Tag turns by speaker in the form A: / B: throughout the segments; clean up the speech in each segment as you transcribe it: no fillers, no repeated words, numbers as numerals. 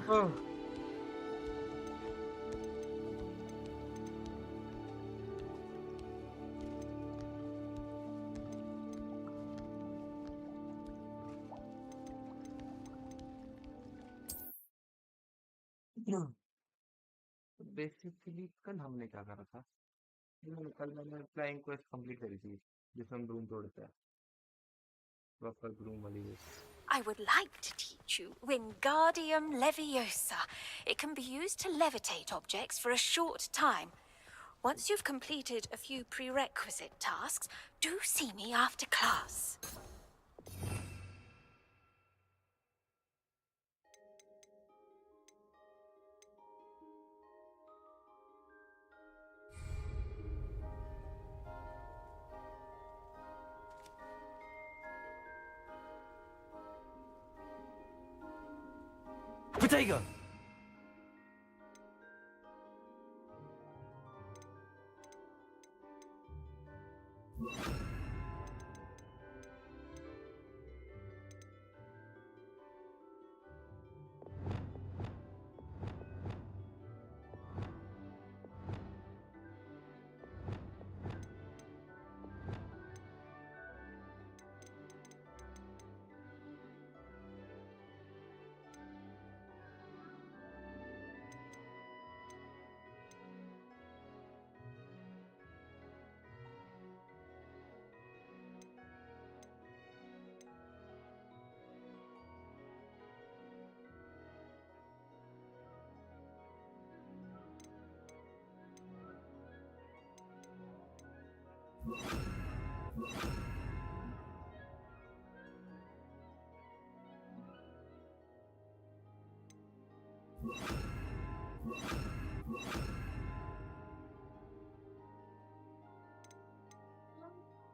A: Oh. Basically कल हमने क्या करा था? कल मैंने फ्लाइंग क्वेस्ट कंप्लीट करी थी जिसमें हम रूम तोड़ते हैं प्रॉपर रूम वाली वो।
B: I would like to teach you Wingardium Leviosa. It can be used to levitate objects for a short time. Once you've completed a few prerequisite tasks, do see me after class.
C: Potato!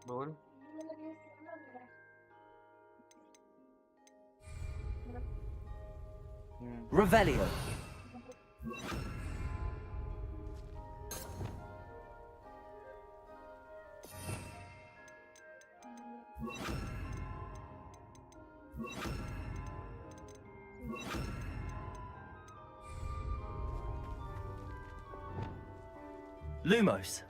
A: बोल।
C: Revelio. Lumos.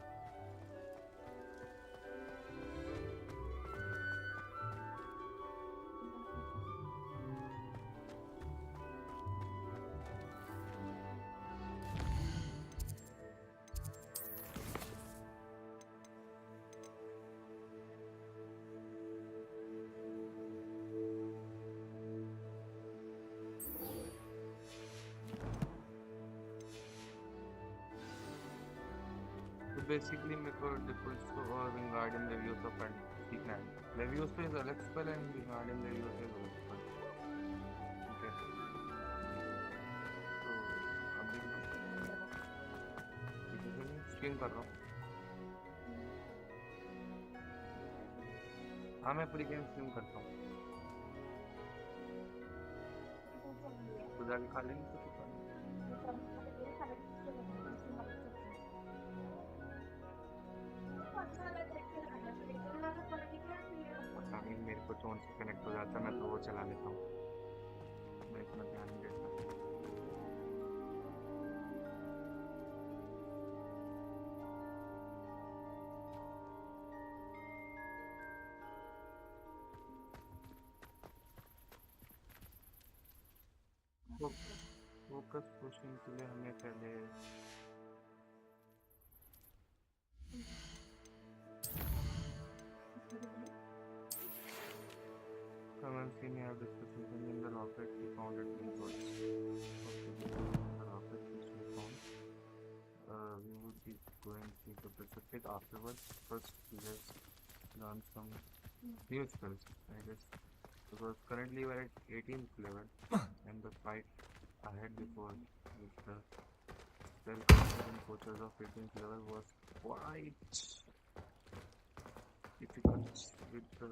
A: तो basically मेरे को difference और Wingardium leviosa पढ़ना सीखना है। Leviosa is अलग spell and Wingardium leviosa is अलग स्पेल। ठीक है, तो अभी मैं स्ट्रीम कर रहा हूँ। हाँ, मैं पूरी गेम स्ट्रीम करता हूँ, तो जाके खा लेंगे कुछ मेरे को फोन से कनेक्ट हो जाता है, मैं तो वो चला लेता हूँ, मैं इतना ध्यान नहीं देता। फोकस पुशिंग के लिए हमें पहले come and see me have discussed something in the rocket we found at Hogwarts. The rocket which we found. We would be going to the Pacific afterwards. First, let's learn some new skills, I guess. Because currently we're at 18th level, and the fight ahead before with the self-confident coaches of 18th level was quite difficult with the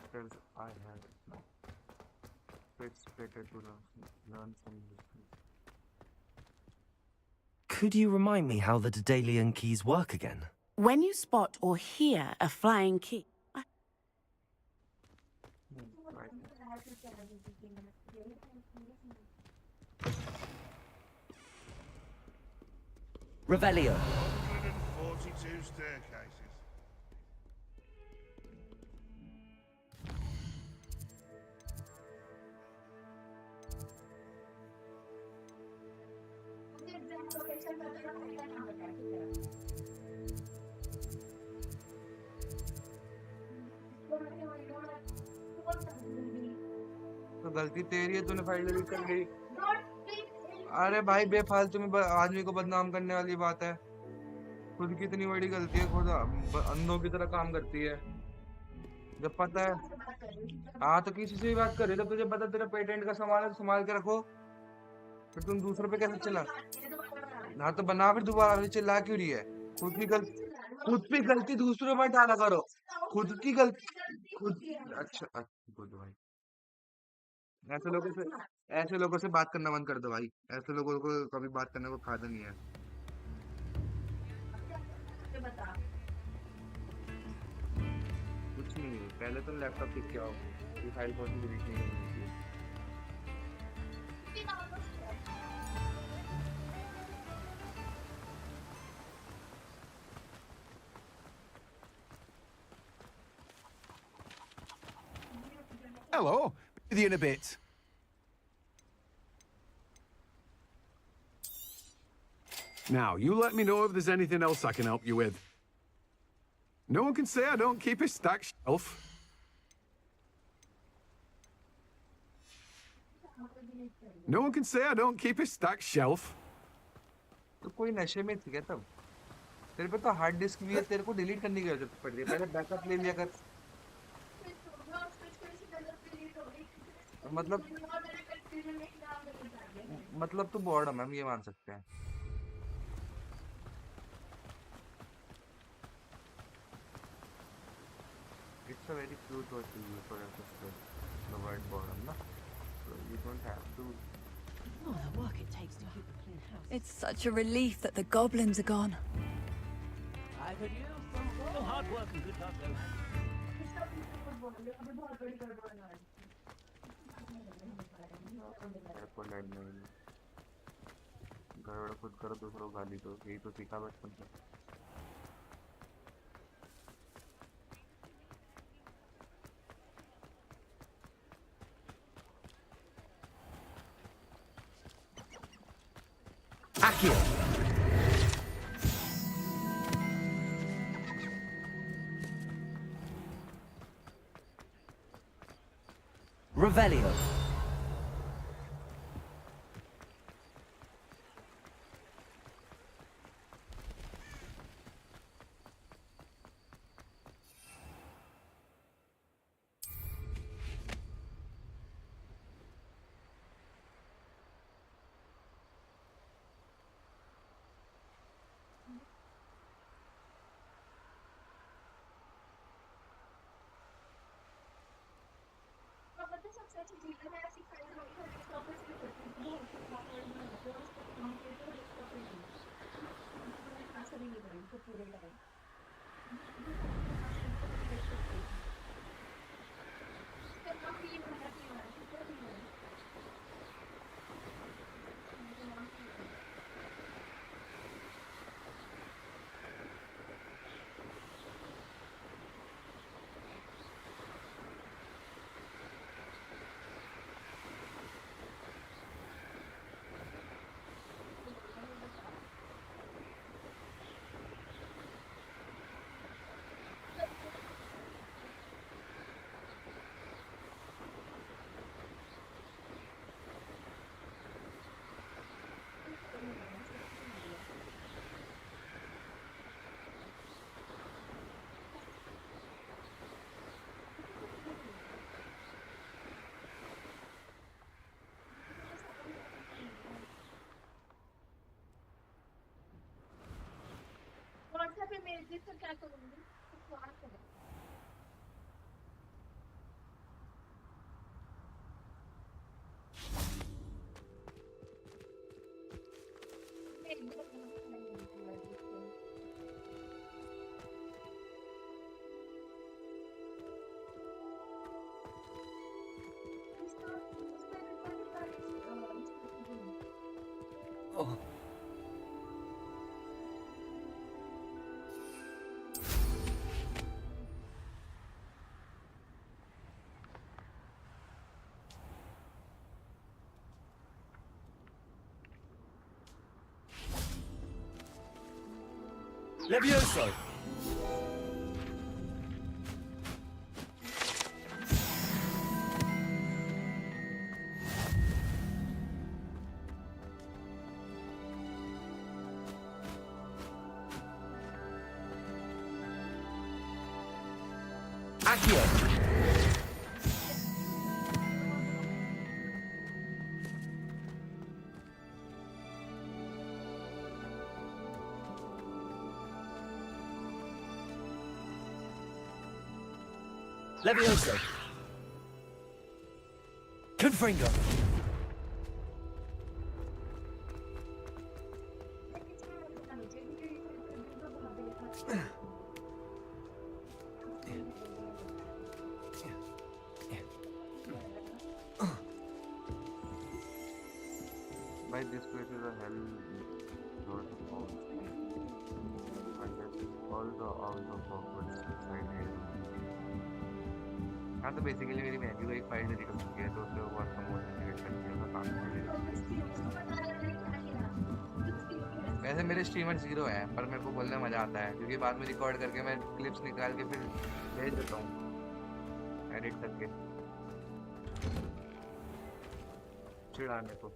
A: skills I had now. It's better to learn some new skills.
C: Could you remind me how the Daedalian keys work again?
D: When you spot or hear a flying key,
A: Right.
C: Revelio.
E: 142 staircases.
A: तो गलती तेरी है, तूने file delete कर ली। अरे भाई बेफालतू में आदमी को बदनाम करने वाली बात है। खुद की इतनी बड़ी गलती है, खुद अंधों की तरह काम करती है जब पता है। हाँ तो किसी से भी बात कर रही है, तो तुझे पता तेरा पेटेंट का सामान है तो संभाल के रखो। फिर तुम दूसरों पे कैसे चिल्ला। हाँ तो बना फिर दोबारा, फिर चिल्ला क्यों रही है। खुद की गलती दूसरों पर डाला करो। खुद की गलती खुद। अच्छा गुड भाई। ऐसे लोगों से ऐसे लोगों से बात करना बंद कर दो भाई। ऐसे लोगों को कभी बात करने को फायदा नहीं है। कुछ नहीं है, पहले तुम लैपटॉप ठीक किया हो। ये फाइल कौन सी डिलीट नहीं करनी चाहिए।
F: Hello. With you in a bit. Now, you let me know if there's anything else I can help you with. No one can say I don't keep a stacked shelf. No one can say I don't keep a stacked shelf.
A: तो कोई नशे में थी क्या तब। तेरे पे तो हार्ड डिस्क भी है, तेरे को डिलीट करने की जरूरत पड़ रही है। पहले बैकअप ले लिया कर। मतलब मतलब तो बॉर्डम है, हम ये मान सकते हैं। It's a very cute word to use for the word boredom, na? So you don't have to.
D: Oh, the work it takes to keep a clean house.
G: It's such a relief that the goblins are gone.
H: I could use some more hard work and good luck, though.
A: को लड़ने में गड़बड़ खुद करो, दूसरों को गाली दो, यही तो सीखा बचपन से।
C: Accio. Revelio. Levioso! Accio! Levioso! Confringo!
A: By this place is a hell road of all. And that is all the out of Hogwarts inside here. हाँ तो बेसिकली मेरी मैं भी वही फाइल निकल चुकी है तो उससे वो बहुत कम मोटिवेट करती है तो काम वैसे मेरे स्ट्रीमर 0 है पर मेरे को बोलने मजा आता है क्योंकि बाद में रिकॉर्ड करके मैं क्लिप्स निकाल के फिर भेज देता हूँ एडिट करके चिढ़ाने को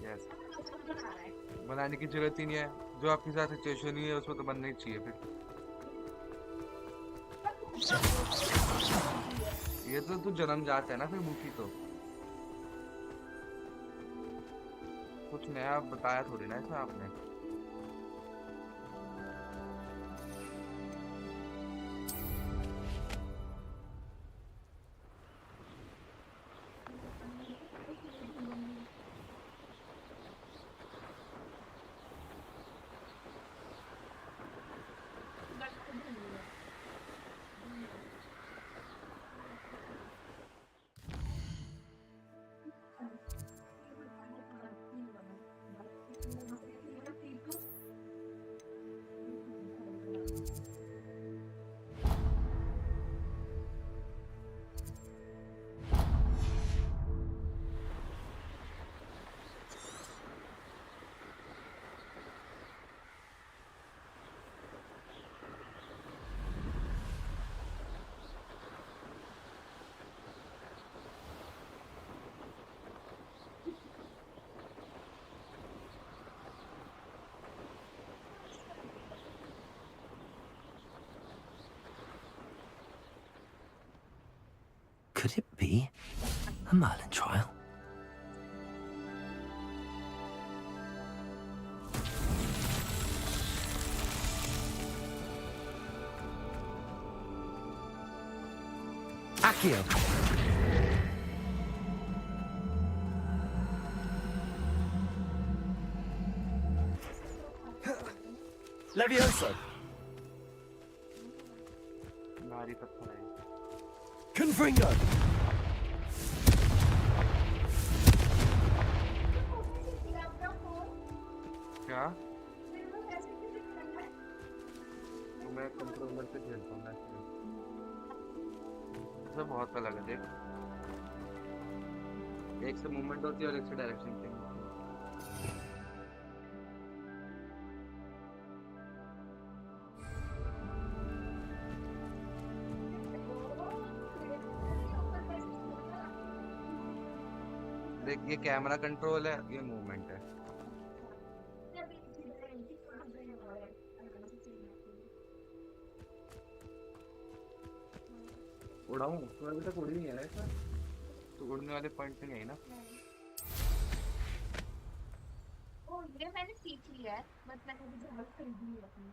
A: यस बनाने की जरूरत ही नहीं है जो आपके साथ सिचुएशन ही है उसमें तो बनना ही चाहिए फिर ये तो तू जन्म जाता है ना फिर भूखी तो कुछ नया बताया थोड़ी ना इसमें आपने
C: Could it be a Merlin trial? Accio! Levioso!
A: भारी पत्थर है
C: Confringo!
A: क्या तो मैं कंट्रोलर से खेलता हूँ इसमें बहुत अलग है देख एक से मूवमेंट होती है और एक से डायरेक्शन चेंज होती है देख ये कैमरा कंट्रोल है ये मूवमेंट है उड़ाऊं तो अभी तक उड़ नहीं है ऐसा तो उड़ने वाले पॉइंट पे नहीं है ना
I: ओ ये मैंने सीख लिया है बट मैंने अभी जहाज खरीदी है अपनी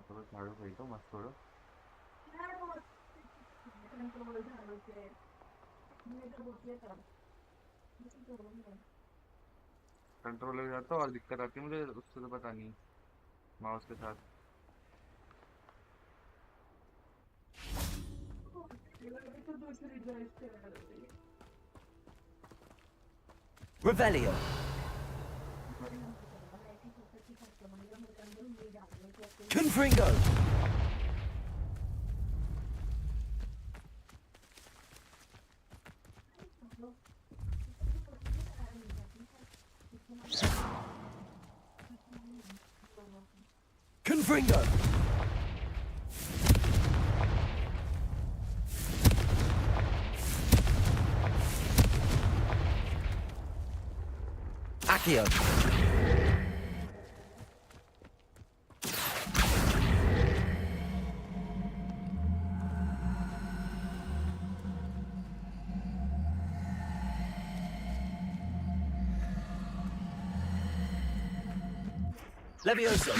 A: तो बस झाड़ू खरीद दो मत छोड़ो कंट्रोल हो जाता और दिक्कत आती है मुझे उससे तो पता नहीं माउस के साथ
C: Revelio. Confringo. Confringo. Accio. Levioso.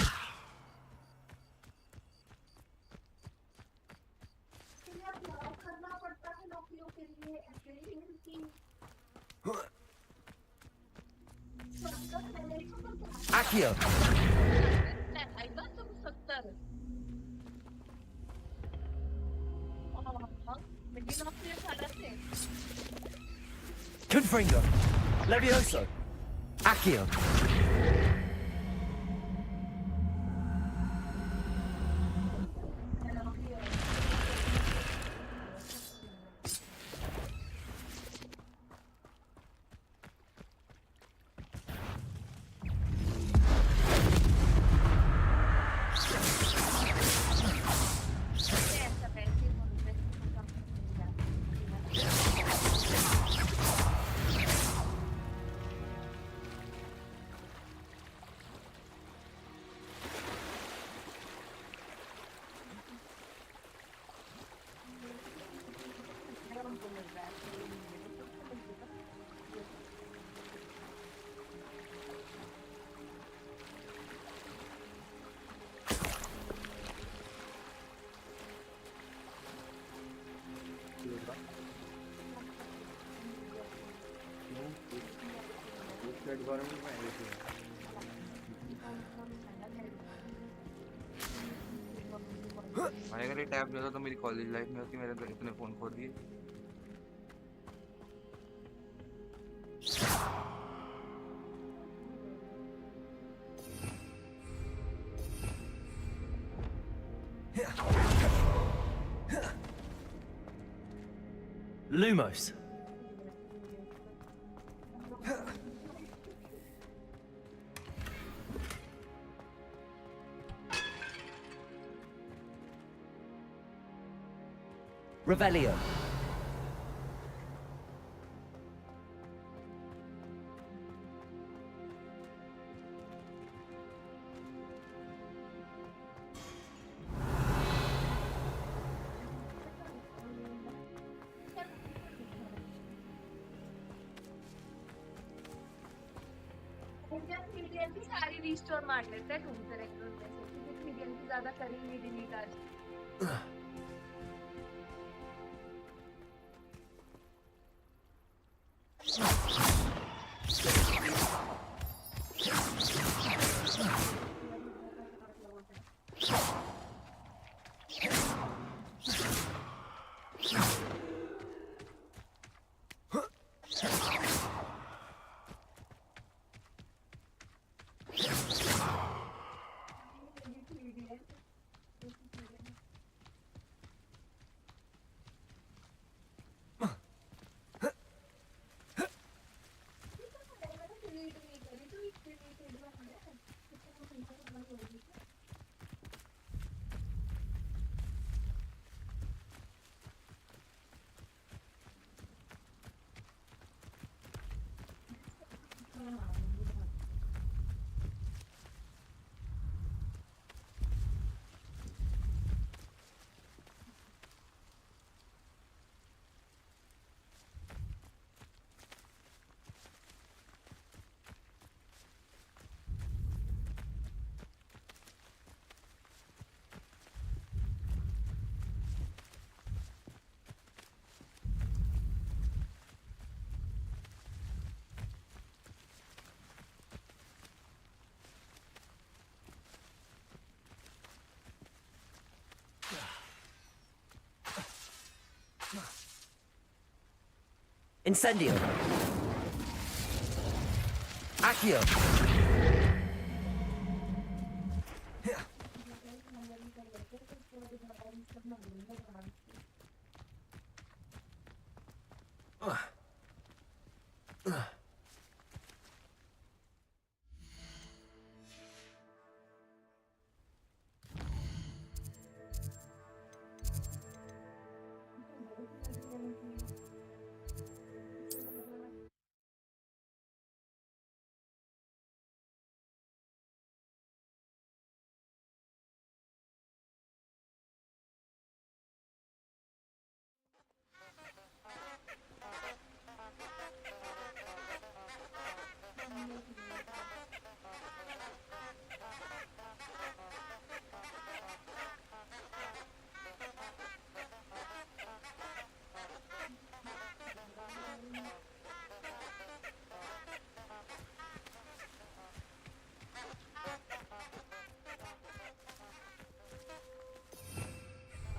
I: करना पड़ता है नौकरियों के लिए ऐसे ही इनकी
C: Accio.
I: आएगा तो 70 मेरी नौकरी 18 से
C: Confringo. Levioso. Accio.
I: ऐसा पैसे होने
A: गवर्नमेंट में आई थी भाई अगर ये टैब नहीं होता तो मेरी कॉलेज लाइफ में होती मेरे तो इतने फोन खो दिए
C: Lumos. Revelio.
I: मीडियम की सारी रिस्टोर मार लेते हैं ढूंढते रहते हैं क्योंकि मीडियम की ज्यादा करी नहीं डिलीट आज
C: Incendio. Accio.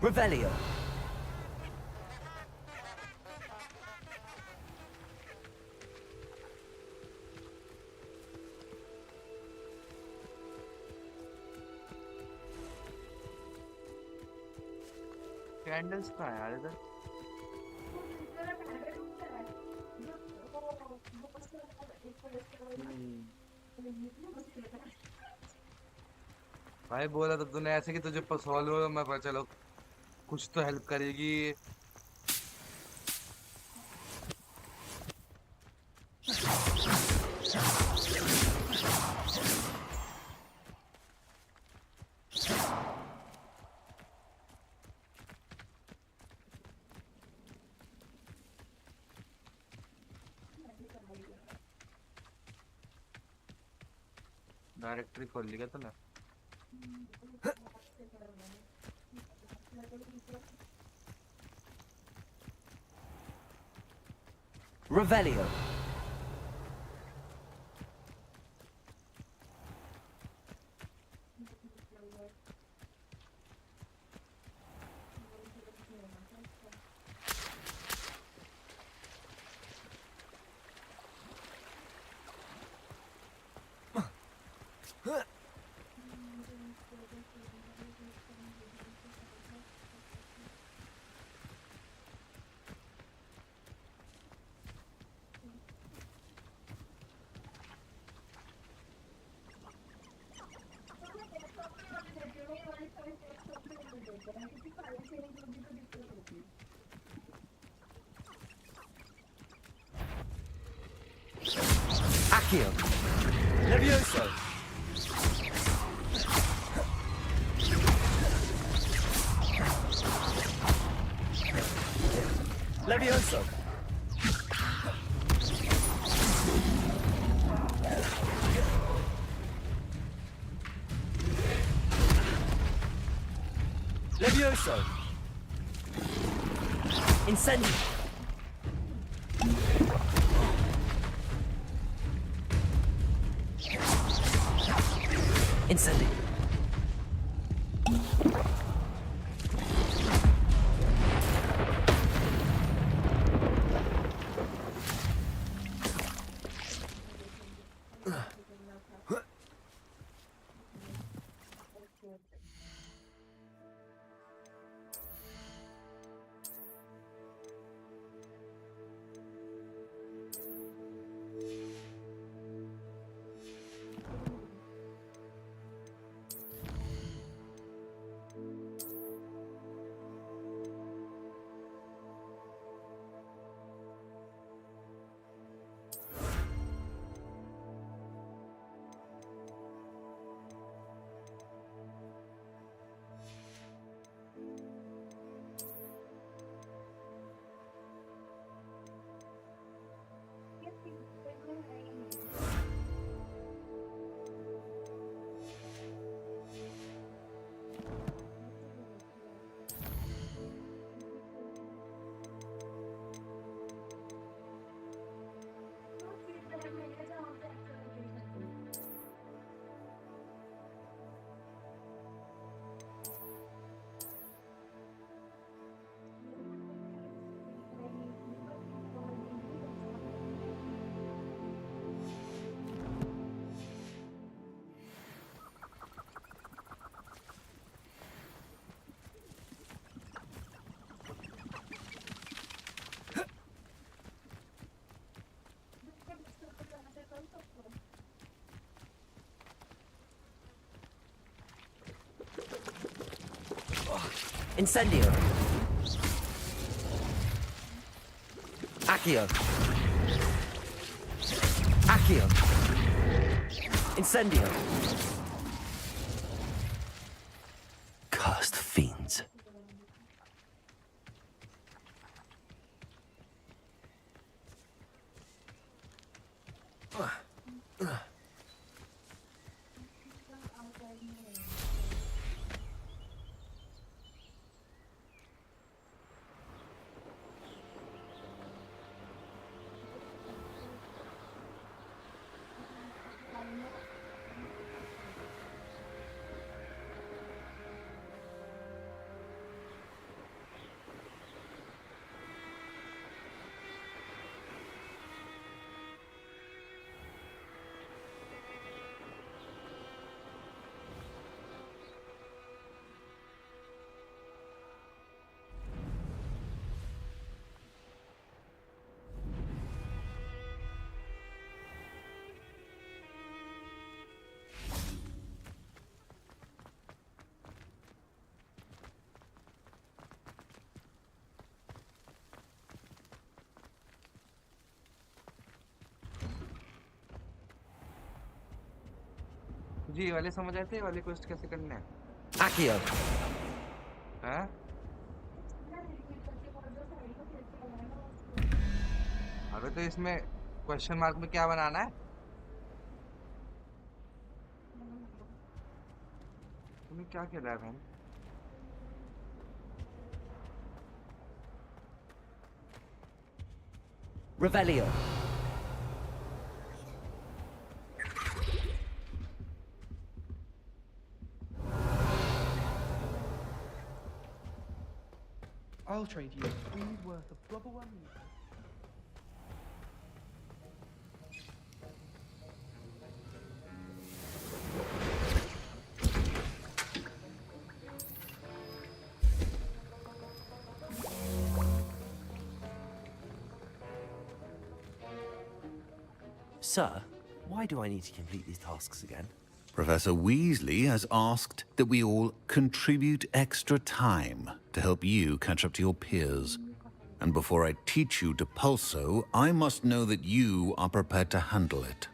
C: Revelio.
A: कैंडल्स कहाँ है यार इधर? भाई बोला तो तूने ऐसे कि तुझे सॉल्व हो, मैं पता चलो कुछ तो हेल्प करेगी। डायरेक्टरी खोल लिया तूने?
C: Revelio. Accio. Levioso. Levioso. Levioso. Incendio. Incendio. Incendio. Accio. Accio. Incendio. Cursed fiends.
A: जी, ये वाले समझ आते हैं, ये वाले क्वेस्ट कैसे करने हैं?
C: Accio.
A: हैं? अबे तो इसमें क्वेश्चन मार्क में क्या बनाना है? तुमने क्या खेला है बहन?
C: Revelio.
H: I'll trade you food worth of blubberworm meat.
C: Sir, why do I need to complete these tasks again?
J: Professor Weasley has asked that we all contribute extra time to help you catch up to your peers. And before I teach you to pulso, I must know that you are prepared to handle it.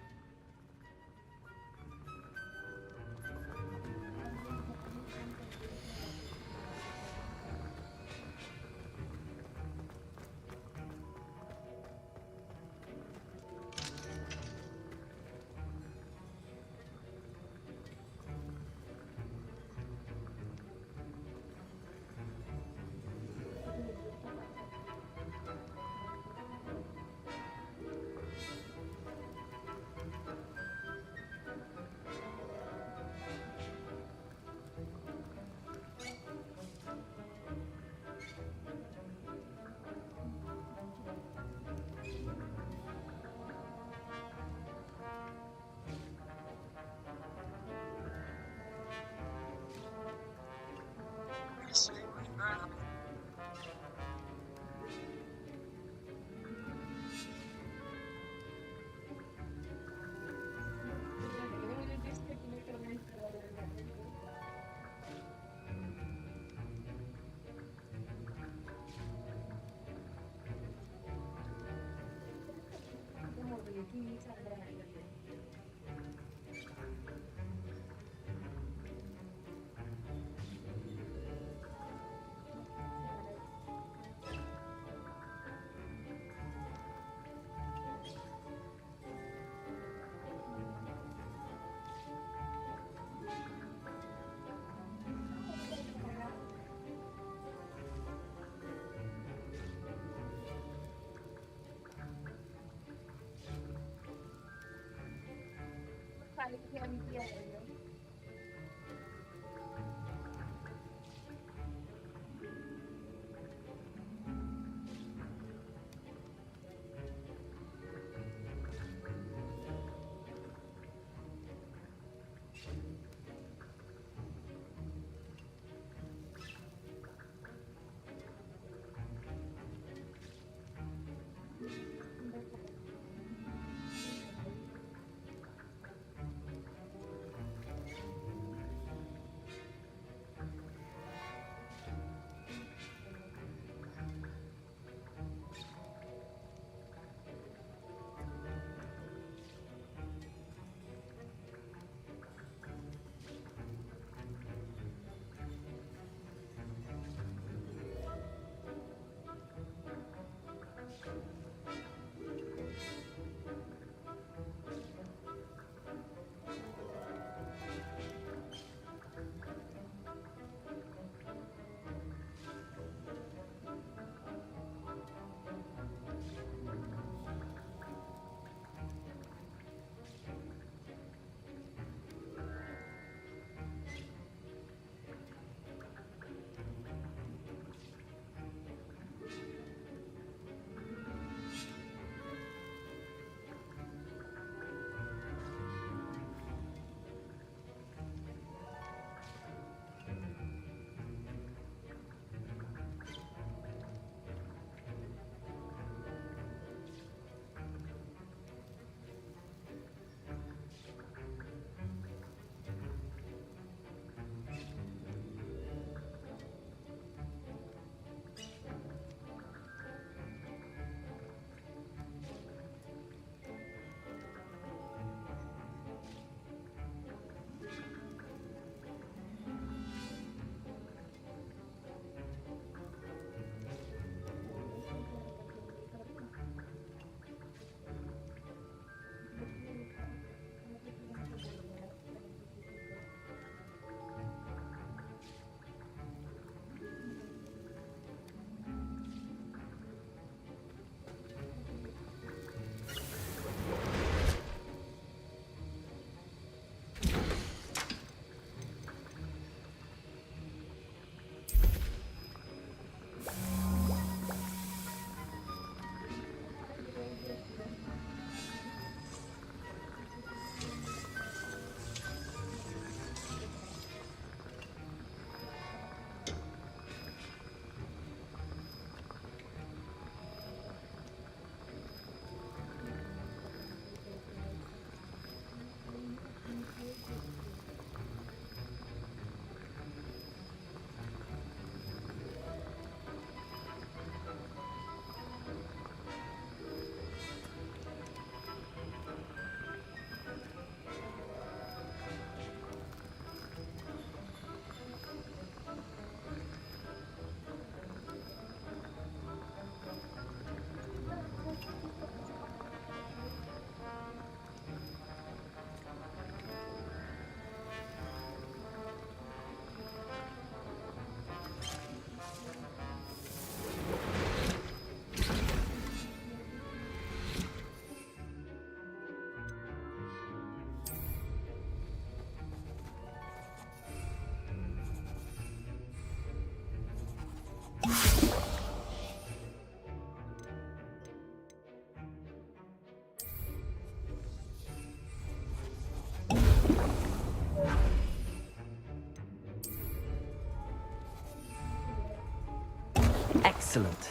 C: Excellent.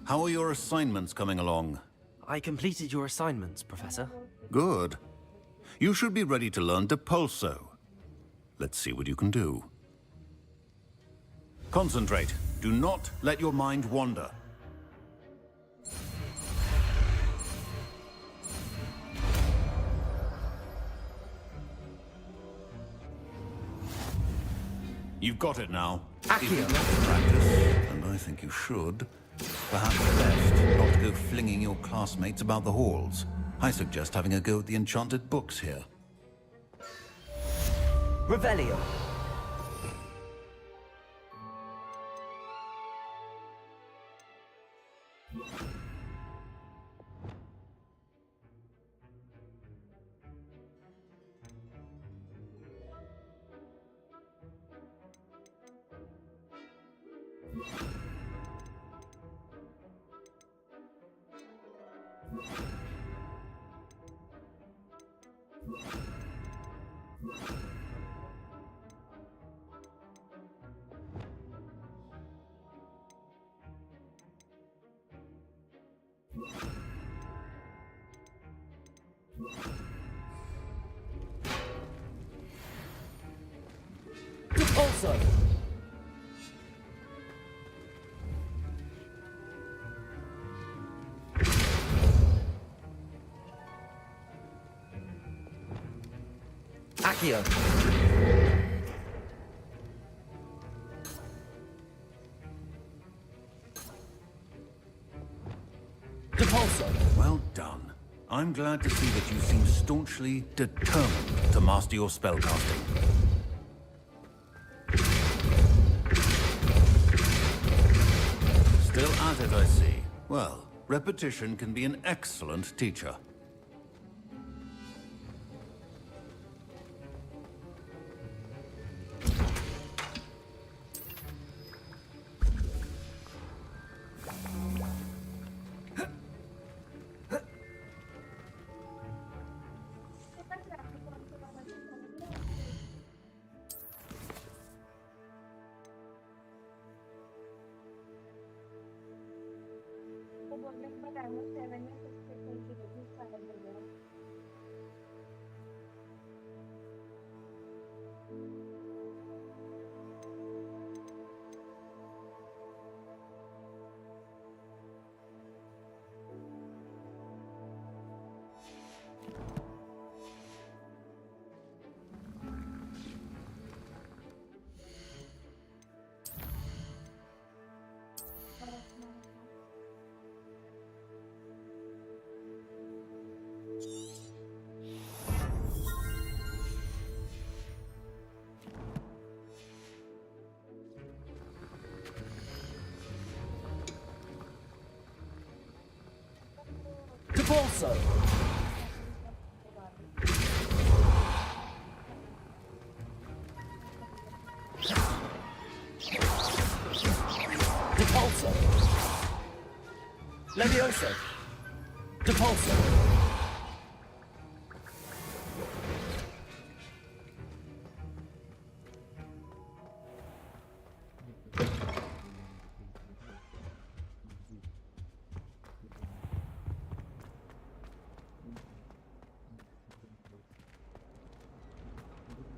J: How are your assignments coming along?
C: I completed your assignments, Professor.
J: Good. You should be ready to learn Depulso. Let's see what you can do. Concentrate. Do not let your mind wander. You've got it now. If you
C: Accio.
J: like to practice, and I think you should, perhaps best not to go flinging your classmates about the halls. I suggest having a go at the enchanted books here.
C: Revelio. Also. Accio. Depulso.
J: Well done. I'm glad to see that you seem staunchly determined to master your spellcasting. Still at it, I see. Well, repetition can be an excellent teacher.
I: वो बोलने के बाद ammo 7 में 6 second की radius file हो गया
C: Depulso. Depulso. Levioso. Depulso.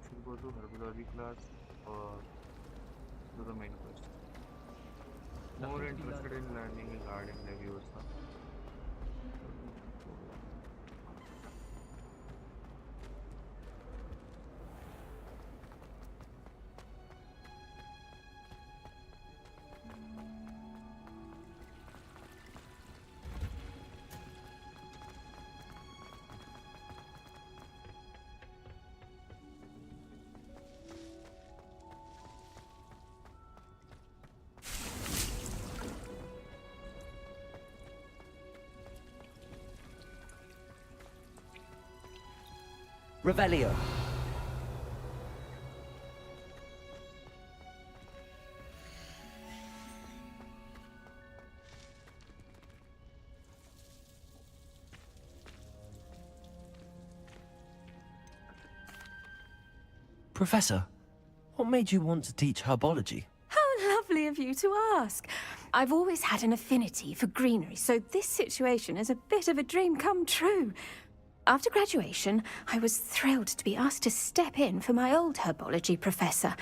A: should go to herbology class or to the main quest. More
H: Nothing to be
A: interested
H: learned.
A: in learning regarding Leviosa.
C: Revelio. Professor, what made you want to teach herbology?
B: How lovely of you to ask. I've always had an affinity for greenery, so this situation is a bit of a dream come true. After graduation, I was thrilled to be asked to step in for my old herbology professor.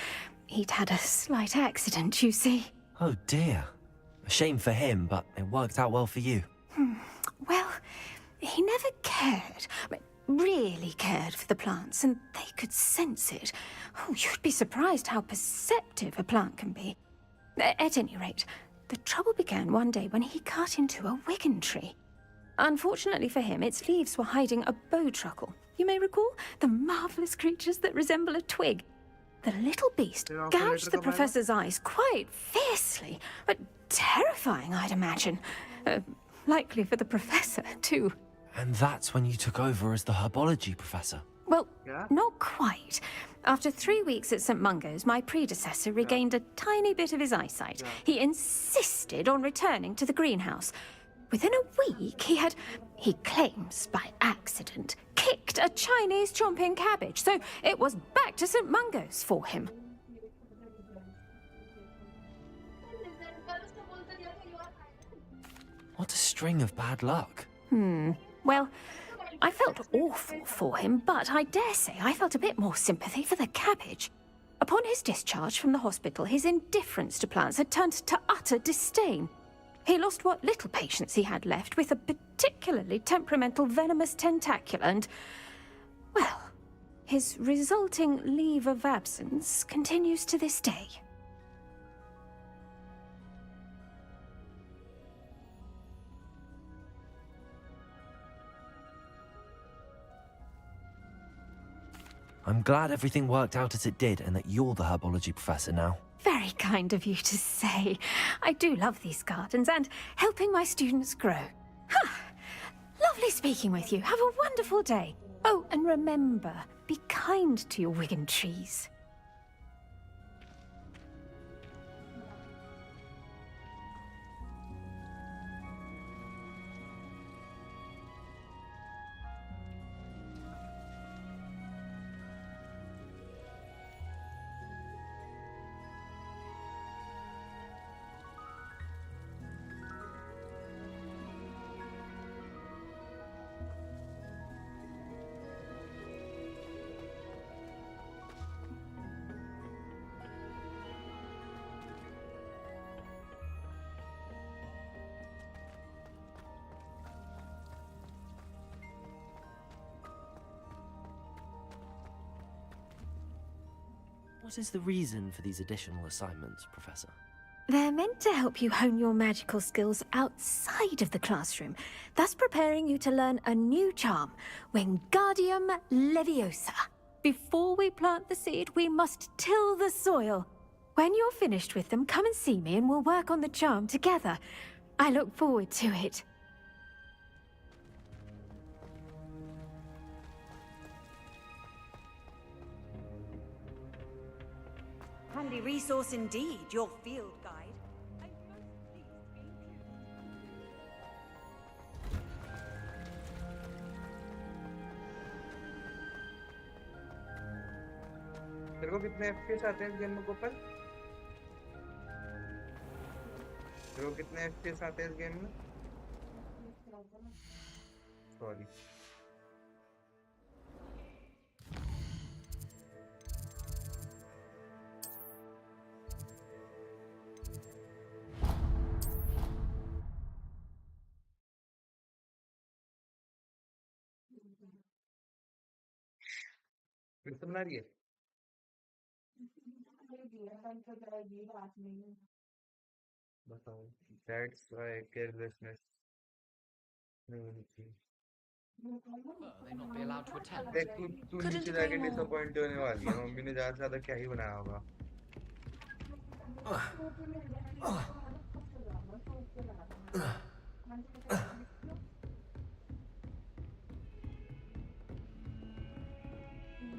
B: He'd had a slight accident, you see.
C: Oh dear. A shame for him, but it worked out well for you.
B: Well, he never cared, really cared for the plants, and they could sense it. Oh, you'd be surprised how perceptive a plant can be. At any rate, the trouble began one day when he cut into a wigan tree. Unfortunately for him, its leaves were hiding a bowtruckle. You may recall the marvelous creatures that resemble a twig. The little beast gouged the professor's eyes quite fiercely, but terrifying, I'd imagine. Likely for the professor, too.
C: And that's when you took over as the herbology professor.
B: Well, not quite. After 3 weeks at St. Mungo's, my predecessor regained a tiny bit of his eyesight. He insisted on returning to the greenhouse. Within a week, he claims by accident, kicked a Chinese chomping cabbage, so it was back to St. Mungo's for him.
C: What a string of bad luck.
B: Well, I felt awful for him, but I dare say I felt a bit more sympathy for the cabbage. Upon his discharge from the hospital, his indifference to plants had turned to utter disdain. He lost what little patience he had left with a particularly temperamental venomous tentacula and, well, his resulting leave of absence continues to this day.
C: I'm glad everything worked out as it did and that you're the herbology professor now.
B: Very kind of you to say. I do love these gardens and helping my students grow. Lovely speaking with you. Have a wonderful day. Oh, and remember, be kind to your wigan trees.
C: What is the reason for these additional assignments, Professor?
B: They're meant to help you hone your magical skills outside of the classroom, thus preparing you to learn a new charm, Wingardium Leviosa. Before we plant the seed, we must till the soil. When you're finished with them, come and see me and we'll work on the charm together. I look forward to it.
D: Handy resource indeed, your field guide.
A: तेरे को कितने FPS आते हैं इस game में गोपाल? तेरे को कितने FPS आते हैं इस गेम में? सॉरी. फिर से बना रही है बताओ दैट्स व्हाई केयरलेसनेस नहीं होनी चाहिए
H: They not be allowed to attend.
A: देख तू तू
B: Couldn't
A: नीचे
B: agree
A: जाके
B: more.
A: डिसअपॉइंट होने वाली है मम्मी ने ज्यादा से ज्यादा क्या ही बनाया होगा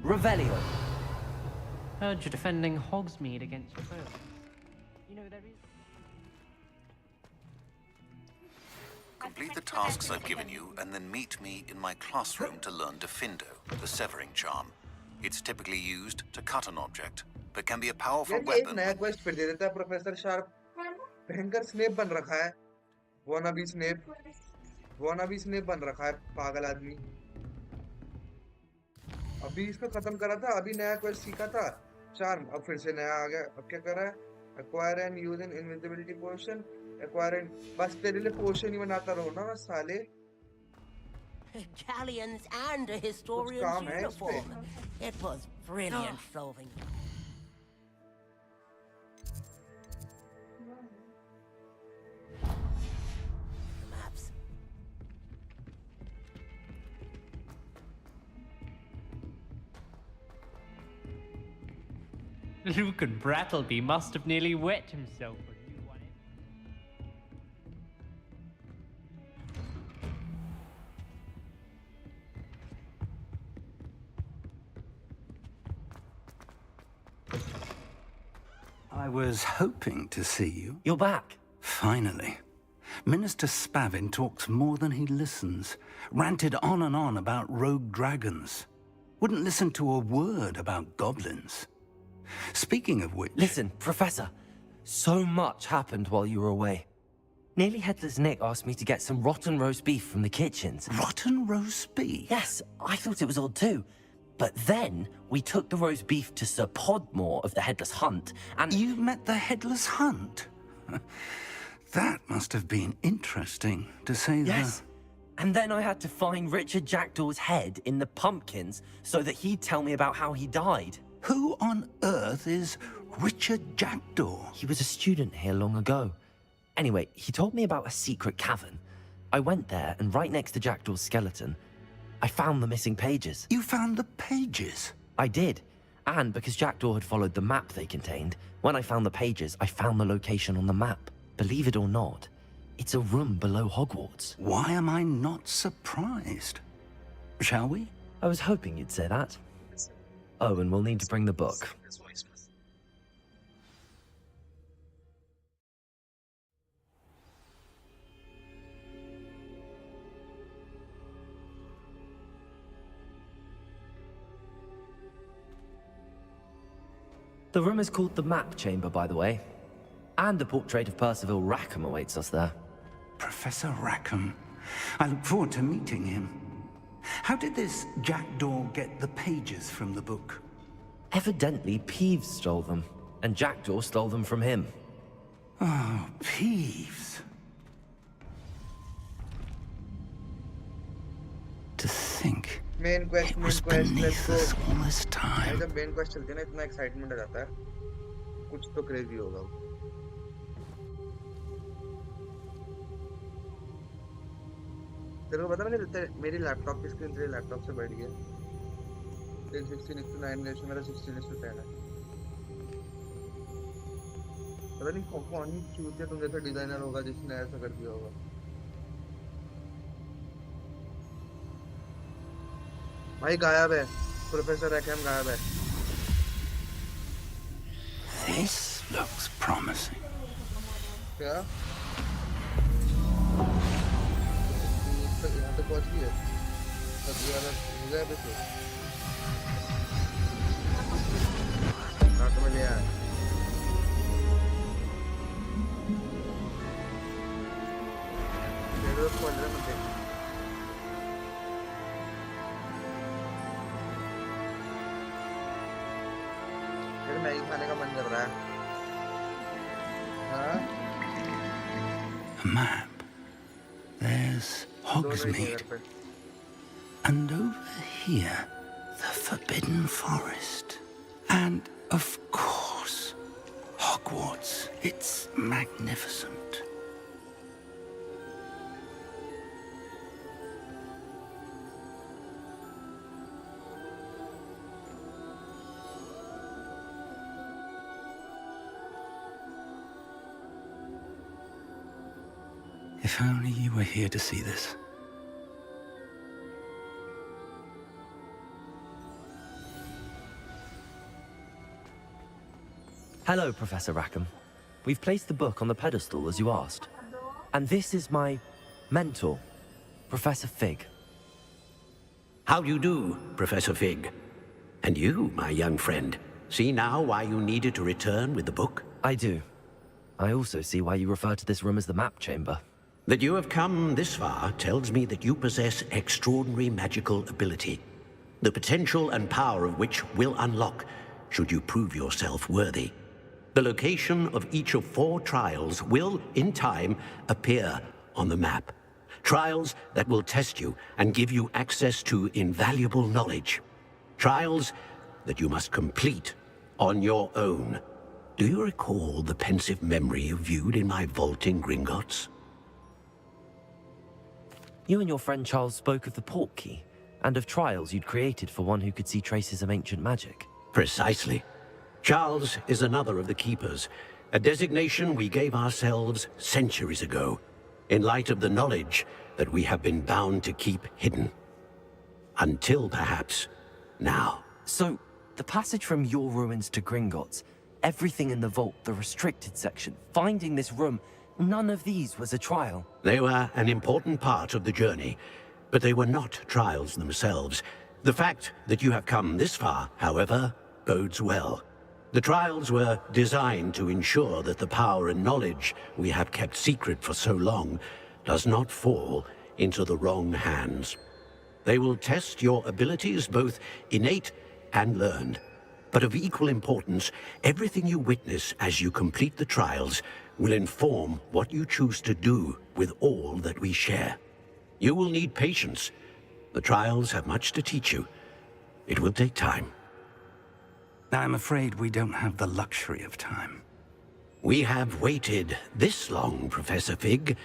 C: Revelio.
H: Heard you're defending Hogsmeade against your foe. You know, there is...
J: Complete the tasks I've given you and then meet me in my classroom to learn Defindo, the severing charm. It's typically used to cut an object, but can be a powerful
A: यार ये एक
J: weapon.
A: नया quest फिर दे देता है professor sharp भयंकर Snape बन रखा है वानाबी स्नेप बन रखा है पागल आदमी अभी इसको खत्म करा था अभी नया क्वेस्ट सीखा था चार्म अब फिर से नया आ गया अब क्या कर रहा है acquire and use an invisibility potion acquire and बस तेरे लिए पोशन ही बनाता रहो ना बस साले
K: Galleons and a
A: काम
K: historian's
A: है इस पे
K: uniform. It was brilliant solving. The maps.
H: Luke and Brattleby must have nearly wet himself when you won it.
L: I was hoping to see you.
C: You're back.
L: Finally. Minister Spavin talks more than he listens. Ranted on and on about rogue dragons. Wouldn't listen to a word about goblins. Speaking of which...
C: Listen, Professor. So much happened while you were away. Nearly Headless Nick asked me to get some rotten roast beef from the kitchens.
L: Rotten roast beef?
C: Yes, I thought it was odd too. But then, we took the roast beef to Sir Podmore of the Headless Hunt, and...
L: You met the Headless Hunt? That must have been interesting, to say the...
C: Yes. And then I had to find Richard Jackdaw's head in the pumpkins so that he'd tell me about how he died.
L: Who on earth is Richard Jackdaw?
C: He was a student here long ago. Anyway, he told me about a secret cavern. I went there, and right next to Jackdaw's skeleton, I found the missing pages.
L: You found the pages?
C: I did. And because Jackdaw had followed the map they contained, when I found the pages, I found the location on the map. Believe it or not, it's a room below Hogwarts.
L: Why am I not surprised? Shall we?
C: I was hoping you'd say that. Oh, and we'll need to bring the book. The room is called the Map Chamber, by the way. And a portrait of Percival Rackham awaits us there.
L: Professor Rackham. I look forward to meeting him. How did this Jackdaw get the pages from the book?
C: Evidently, Peeves stole them, and Jackdaw stole them from him.
L: Oh, Peeves. To think.
A: Main quest
L: was beneath us all this time.
A: जब main quest चलती है ना इतना excitement आ जाता है कुछ तो crazy होगा तेरे को पता मेरी लैपटॉप की स्क्रीन तेरे लैपटॉप से बढ़ गई है 1016:9 रेशियो मेरा 16:10 है पता नहीं कौन ही चूतिया तुम जैसा डिजाइनर होगा जिसने ऐसा कर दिया होगा भाई गायब है प्रोफेसर रैकहैम गायब है
L: This looks promising.
A: क्या यहाँ तक पहुँच गई है अब ज़्यादा हो गया एपिसोड हाँ तो मैं ले आया मेरे को पढ़ रहा मुझे फिर मैगी खाने का मन कर रहा है हाँ
L: A map. There's Hogsmeade. And over here, The Forbidden Forest. And, of course, Hogwarts. It's magnificent. If only you were here to see this.
C: Hello, Professor Rackham. We've placed the book on the pedestal as you asked. And this is my mentor, Professor Fig.
M: How do you do, Professor Fig? And you, my young friend, see now why you needed to return with the book?
C: I do. I also see why you refer to this room as the map chamber.
M: That you have come this far tells me that you possess extraordinary magical ability, the potential and power of which will unlock should you prove yourself worthy. The location of each of 4 trials will, in time, appear on the map. Trials that will test you and give you access to invaluable knowledge. Trials that you must complete on your own. Do you recall the pensive memory you viewed in my vault in Gringotts?
C: You and your friend Charles spoke of the portkey, and of trials you'd created for one who could see traces of ancient magic.
M: Precisely. Charles is another of the Keepers, a designation we gave ourselves centuries ago, in light of the knowledge that we have been bound to keep hidden. Until, perhaps, now.
C: So, the passage from your ruins to Gringotts, everything in the vault, the restricted section, finding this room, none of these was a trial.
M: They were an important part of the journey, but they were not trials themselves. The fact that you have come this far, however, bodes well. The trials were designed to ensure that the power and knowledge we have kept secret for so long does not fall into the wrong hands. They will test your abilities, both innate and learned. But of equal importance, everything you witness as you complete the trials will inform what you choose to do with all that we share. You will need patience. The trials have much to teach you. It will take time.
L: I'm afraid we don't have the luxury of time.
M: We have waited this long, Professor Fig.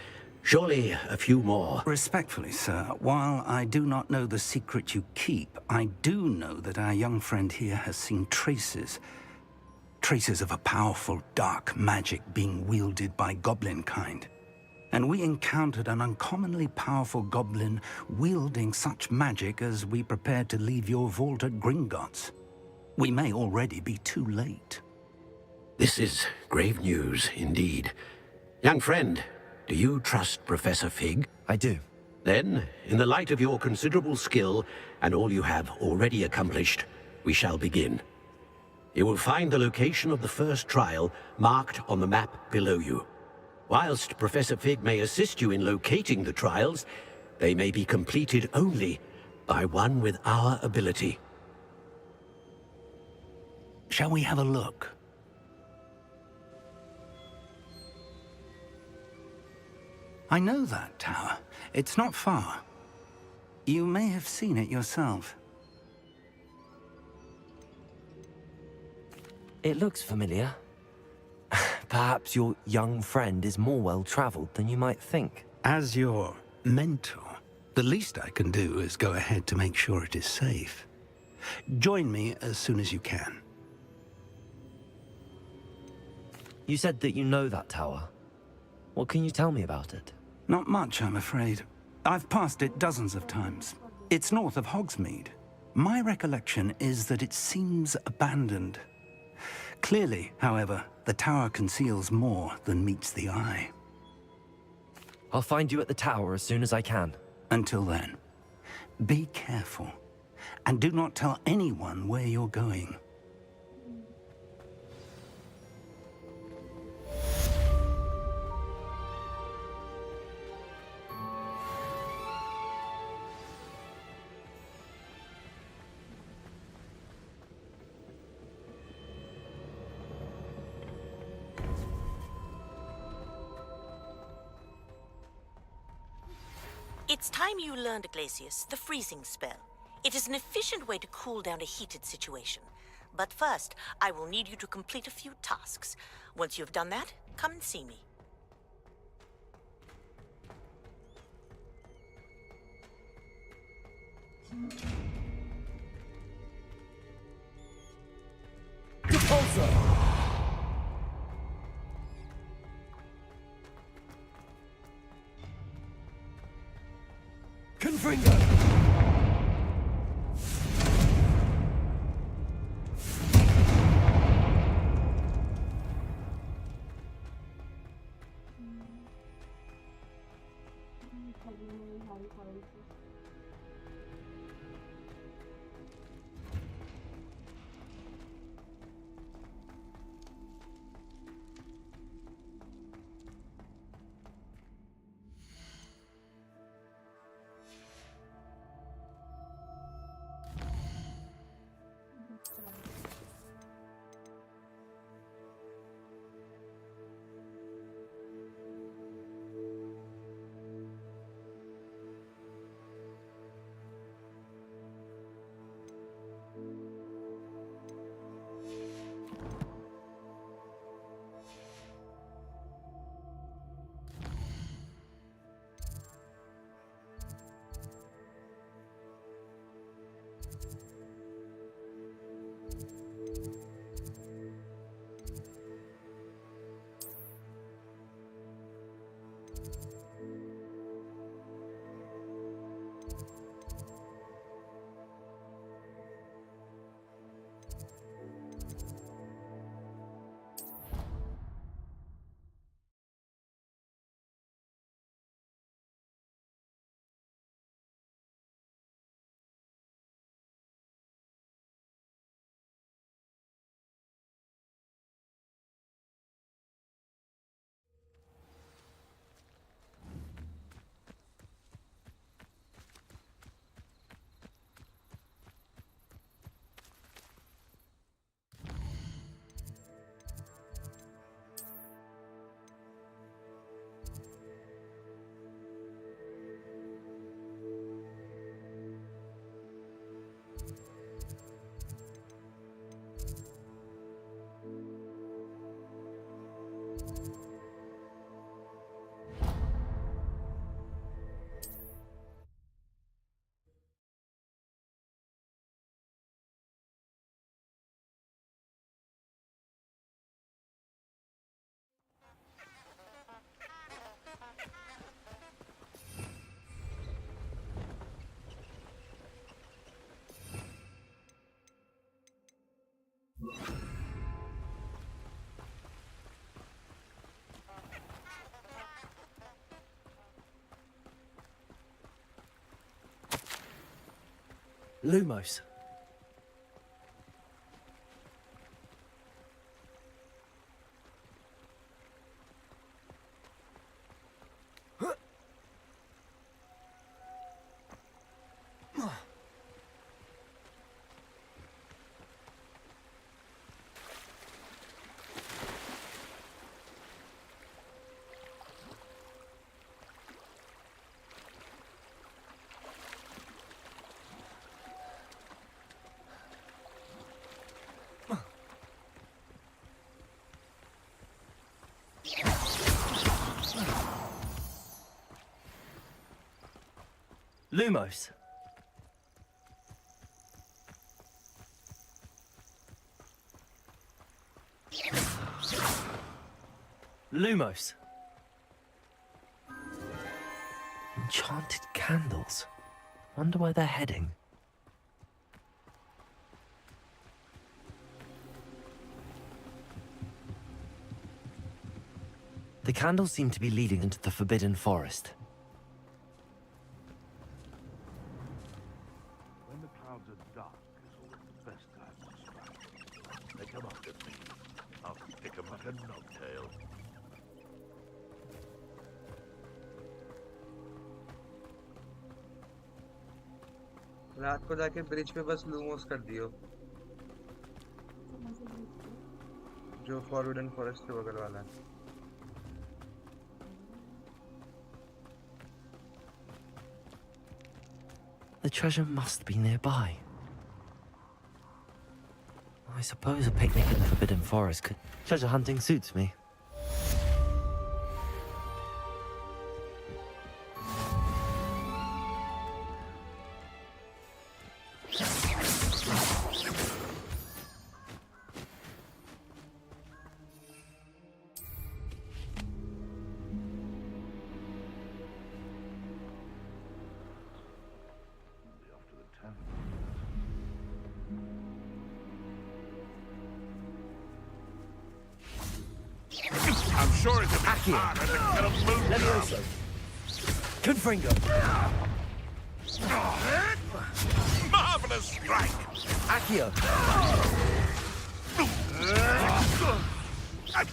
M: Surely a few more.
L: Respectfully, sir, while I do not know the secret you keep, I do know that our young friend here has seen traces of a powerful dark magic being wielded by goblin kind. And we encountered an uncommonly powerful goblin wielding such magic as we prepared to leave your vault at Gringotts. We may already be too late.
M: This is grave news, indeed. Young friend, do you trust Professor Fig?
C: I do.
M: Then, in the light of your considerable skill and all you have already accomplished, we shall begin. You will find the location of the first trial marked on the map below you. Whilst Professor Fig may assist you in locating the trials, they may be completed only by one with our ability.
L: Shall we have a look? I know that tower. It's not far. You may have seen it yourself.
C: It looks familiar. Perhaps your young friend is more well-traveled than you might think.
L: As your mentor, the least I can do is go ahead to make sure it is safe. Join me as soon as you can.
C: You said that you know that tower. What can you tell me about it?
L: Not much, I'm afraid. I've passed it dozens of times. It's north of Hogsmeade. My recollection is that it seems abandoned. Clearly, however, the tower conceals more than meets the eye.
C: I'll find you at the tower as soon as I can.
L: Until then, be careful, and do not tell anyone where you're going.
K: It's time you learned, Legacies, the freezing spell. It is an efficient way to cool down a heated situation. But first, I will need you to complete a few tasks. Once you've done that, come and see me.
N: Confringo!
C: Lumos. Lumos. Lumos. Enchanted candles. Wonder where they're heading. The candles seem to be leading into the Forbidden Forest.
O: When the clouds are dark is always the best time to strike. They come after me. I'll stick 'em like a knobtail.
A: रात को जाके bridge पे बस Lumos कर दियो जो फॉरवर्डन forest के बगल वाला है
C: The treasure must be nearby. I suppose a picnic in the Forbidden Forest could... Treasure hunting suits me.
E: I'm sure it's a bit harder to get a move
C: Levioso. Confringo.
E: Marvelous strike!
C: Accio.
E: I'm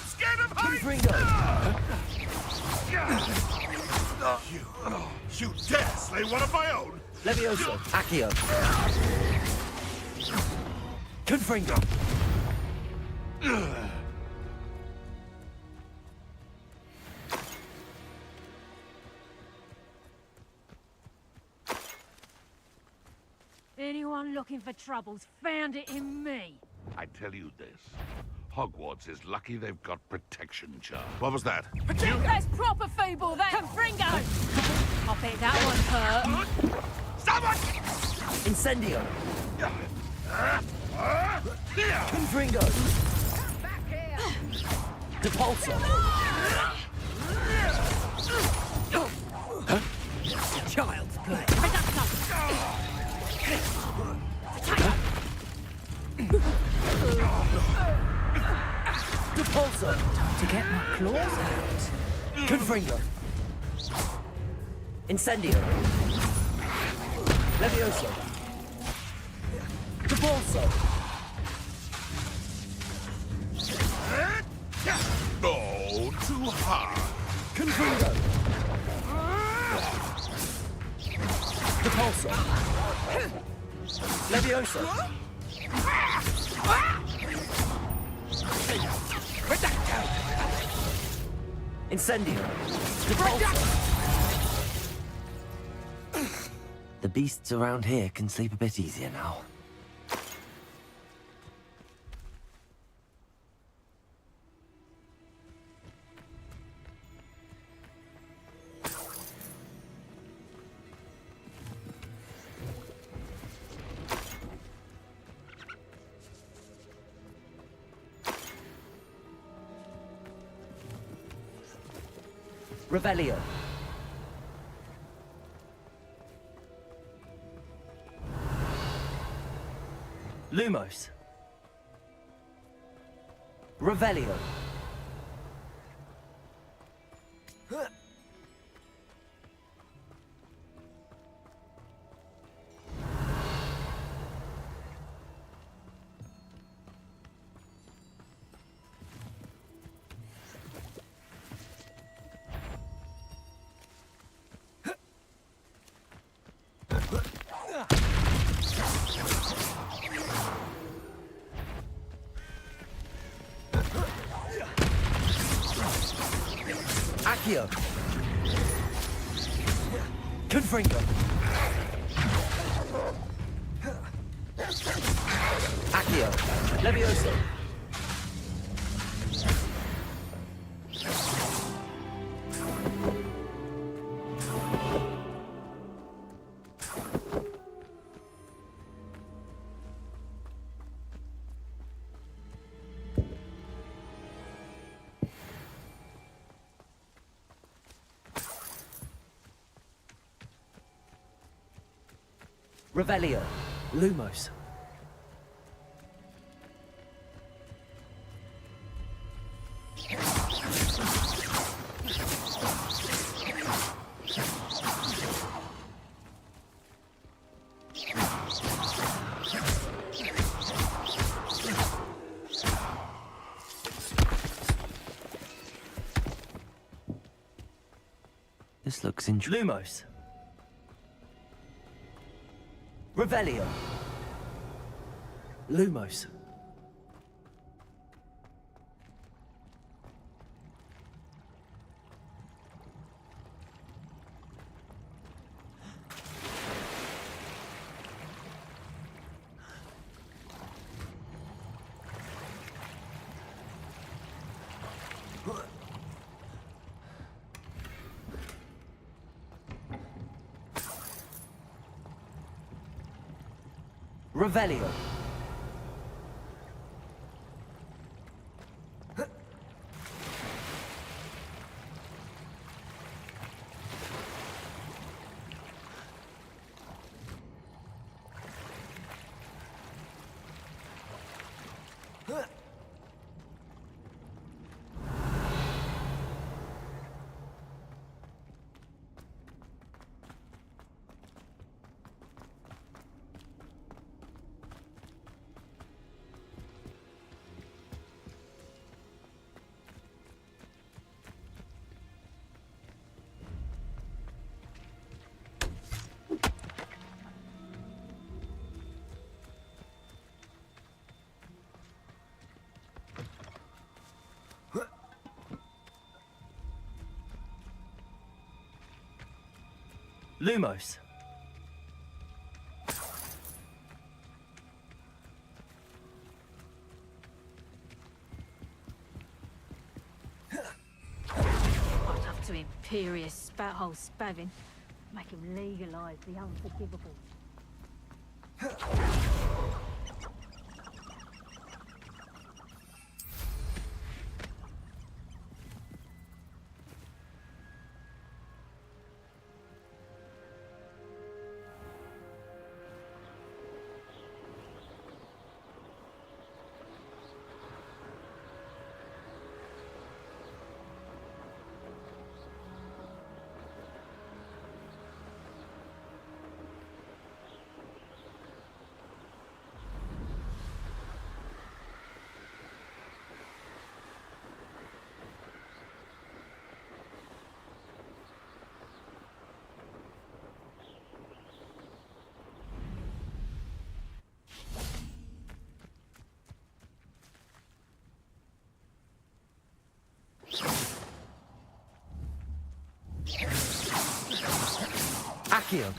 E: scared of heights!
C: Confringo.
E: You dare slay one of my own?
C: Levioso. Accio. Confringo.
N: Anyone looking for troubles found it in me.
O: I tell you this. Hogwarts is lucky they've got protection charm.
E: What was that?
N: That's proper feeble, that Confringo! I bet that one hurt.
E: Someone!
C: Incendio. Confringo. Depulso. Child's play. Depulso.
N: To get my claws out.
C: Confringo. Incendio. Levioso. Depulso.
E: No, too hard.
C: Confringo. Depulso. Levioso. Incendio. Depulso. The beasts around here can sleep a bit easier now. Revelio. Lumos. Revelio. Accio. Confringo. Accio. Levioso. Revelio. Lumos. This looks interesting. Lumos. Revelio. Lumos. Revelio. Lumos.
N: I'd have to imperious spout-hole spavin. Make him legalise the unforgivable.
C: Accio.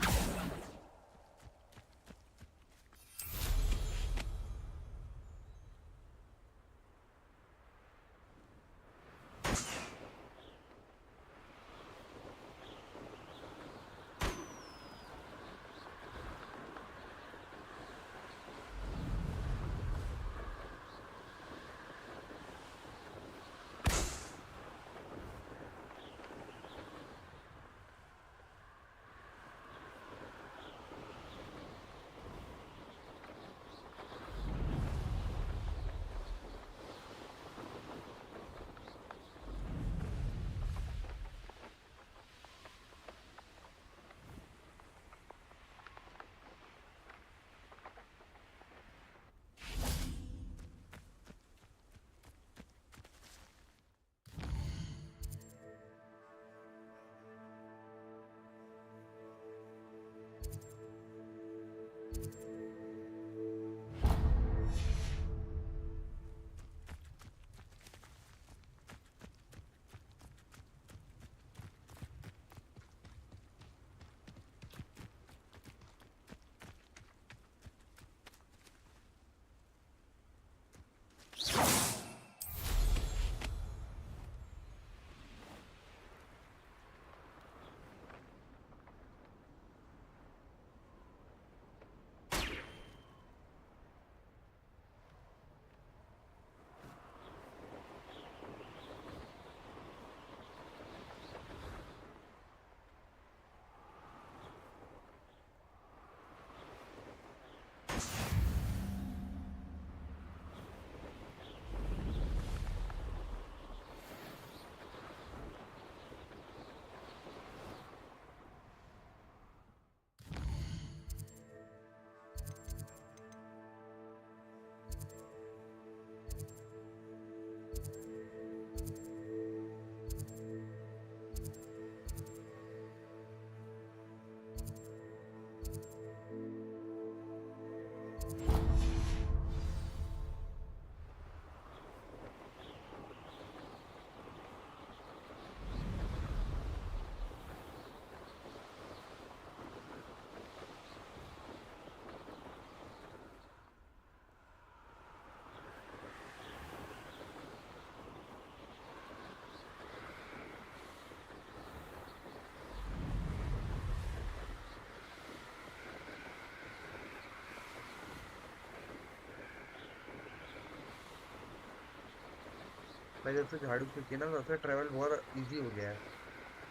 A: मैं जब से झाड़ू सीखी ना तब से travel बहुत easy हो गया है।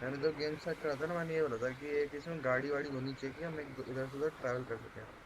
A: मैंने जब गेम स्टार्ट करा था ना मैंने ये बोला था कि एक इसमें गाड़ी वाड़ी होनी चाहिए कि हम इधर से उधर ट्रैवल कर सकें।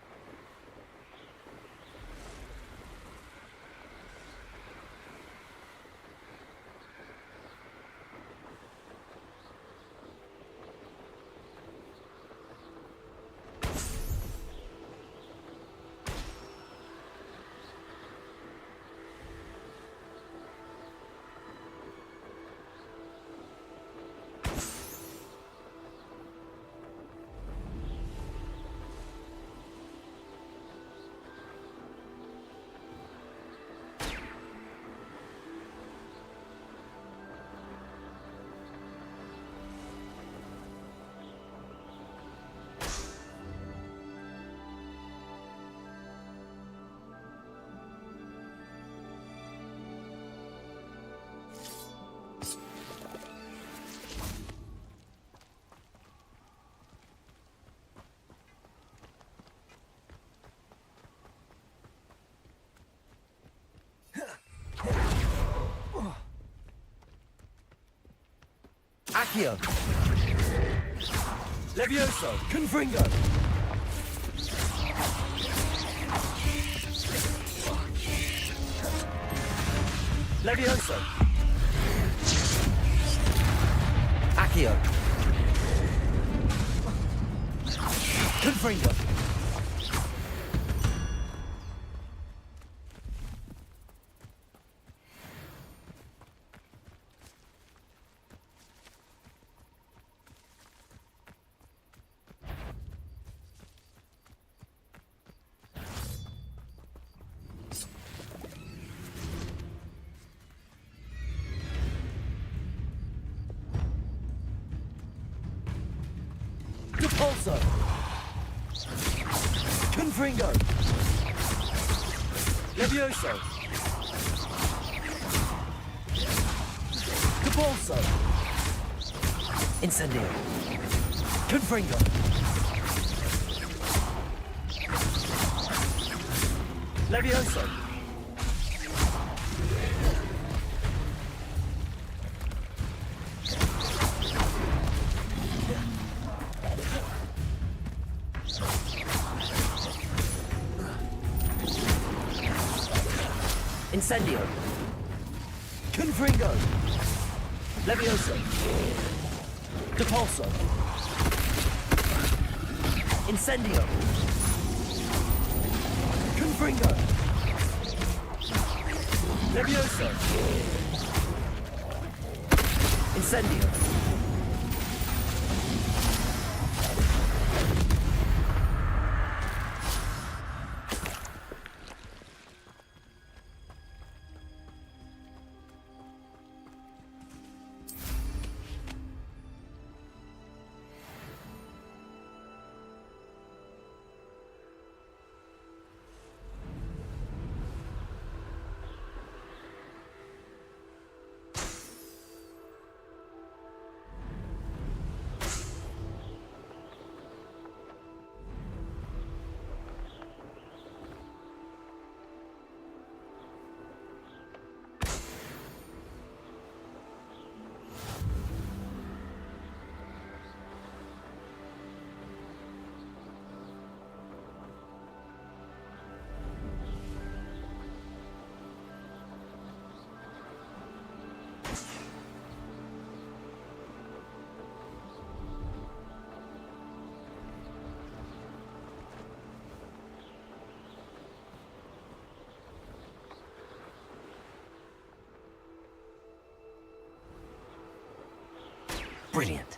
C: Accio! Levioso! Confringo! Levioso! Accio! Confringo! Repulso! Confringo! Levioso! Repulso! Incendio! Confringo! Levioso! Incendio! Confringo! Levioso! Depulso! Incendio! Confringo! Levioso! Incendio! Brilliant.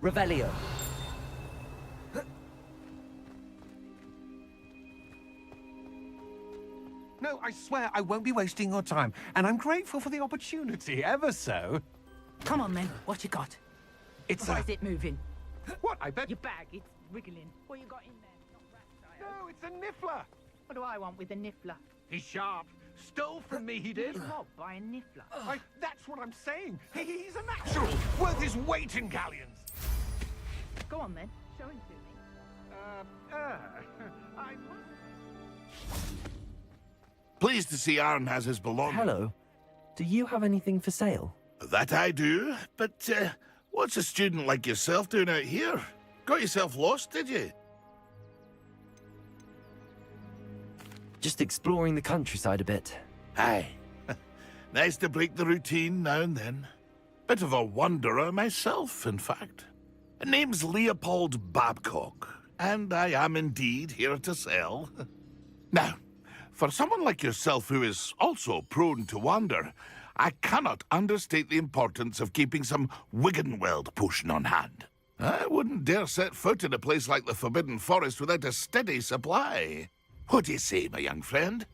C: Revelio.
P: No, I swear I won't be wasting your time, and I'm grateful for the opportunity, ever so. Come on, then. What you got?
F: It's
P: Why is it moving?
F: What? I bet...
P: Your bag, it's wriggling. What you got in there? Not rats, I hope.
F: No, it's a niffler.
P: What do I want with a niffler?
F: He's sharp. Stole from me, he did.
P: Robbed by a niffler.
F: That's what I'm saying. He's a natural. Worth his weight in galleons.
P: Go on, then. Show him to me.
F: I
E: Pleased to see Aaron has his belongings.
C: Hello. Do you have anything for sale?
E: That I do, but what's a student like yourself doing out here? Got yourself lost, did you?
C: Just exploring the countryside a bit.
E: Aye. Nice to break the routine now and then. Bit of a wanderer myself, in fact. Name's Leopold Babcock, and I am indeed here to sell. Now, for someone like yourself who is also prone to wander, I cannot understate the importance of keeping some Wiggenweld potion on hand. I wouldn't dare set foot in a place like the Forbidden Forest without a steady supply. What do you say, my young friend?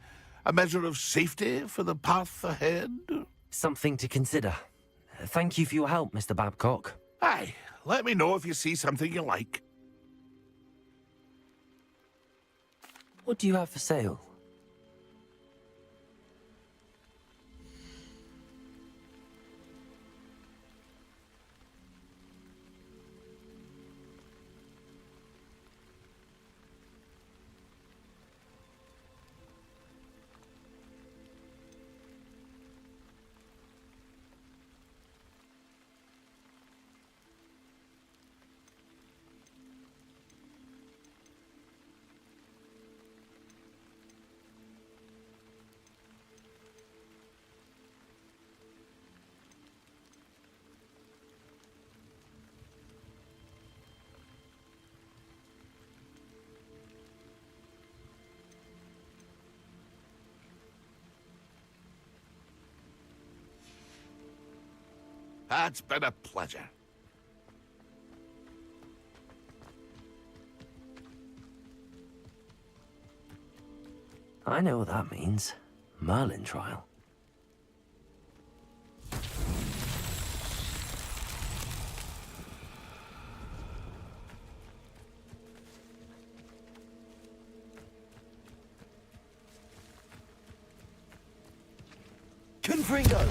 E: A measure of safety for the path ahead?
C: Something to consider. Thank you for your help, Mr. Babcock.
E: Aye, let me know if you see something you like.
C: What do you have for sale?
E: It's been a pleasure.
C: I know what that means. Merlin trial. Confringo!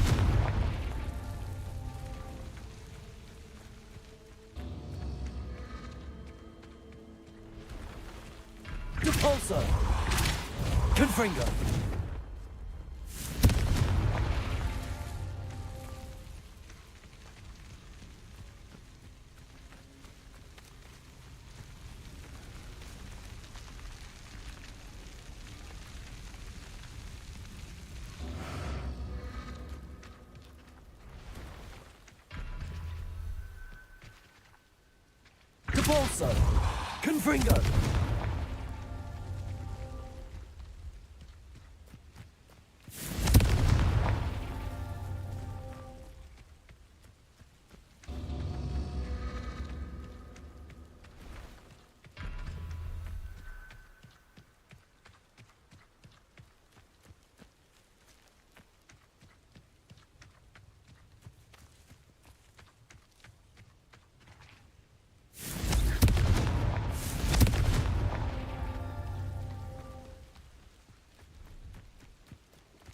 C: Repulsor! Confringo! Repulsor! Confringo!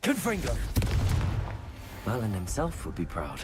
C: Confringo! Merlin himself would be proud.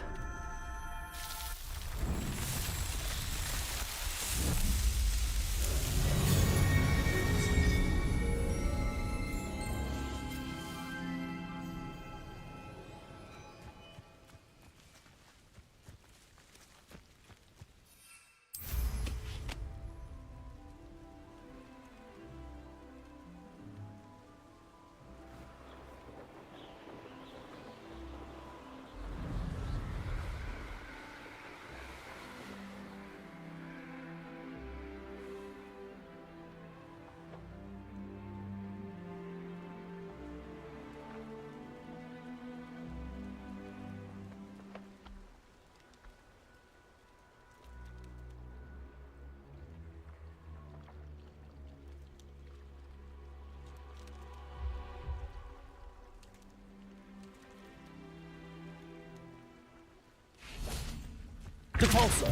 C: Depulso.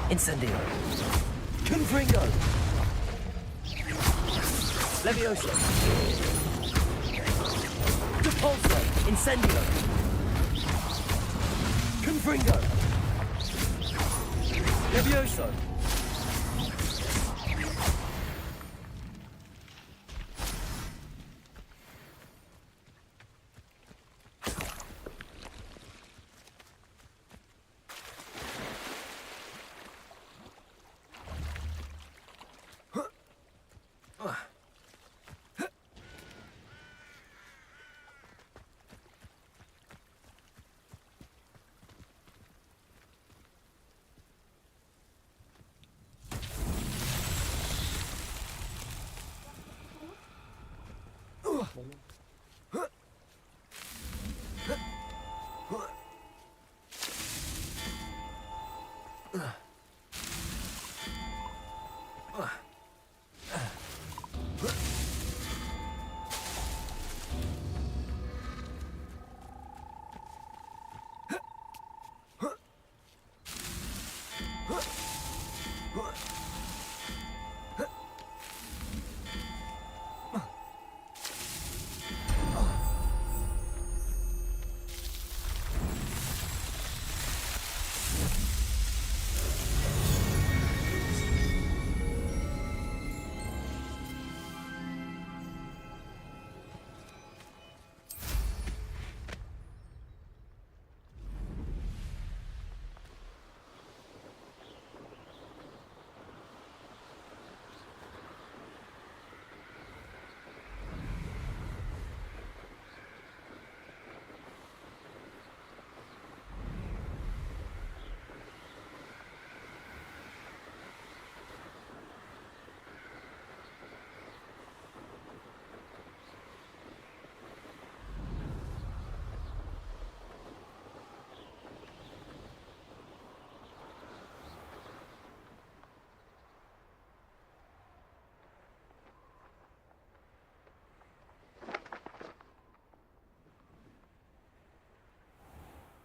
C: Incendio. Confringo. Levioso. Depulso. Incendio. Confringo. Levioso.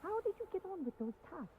N: How did you get on with those tasks?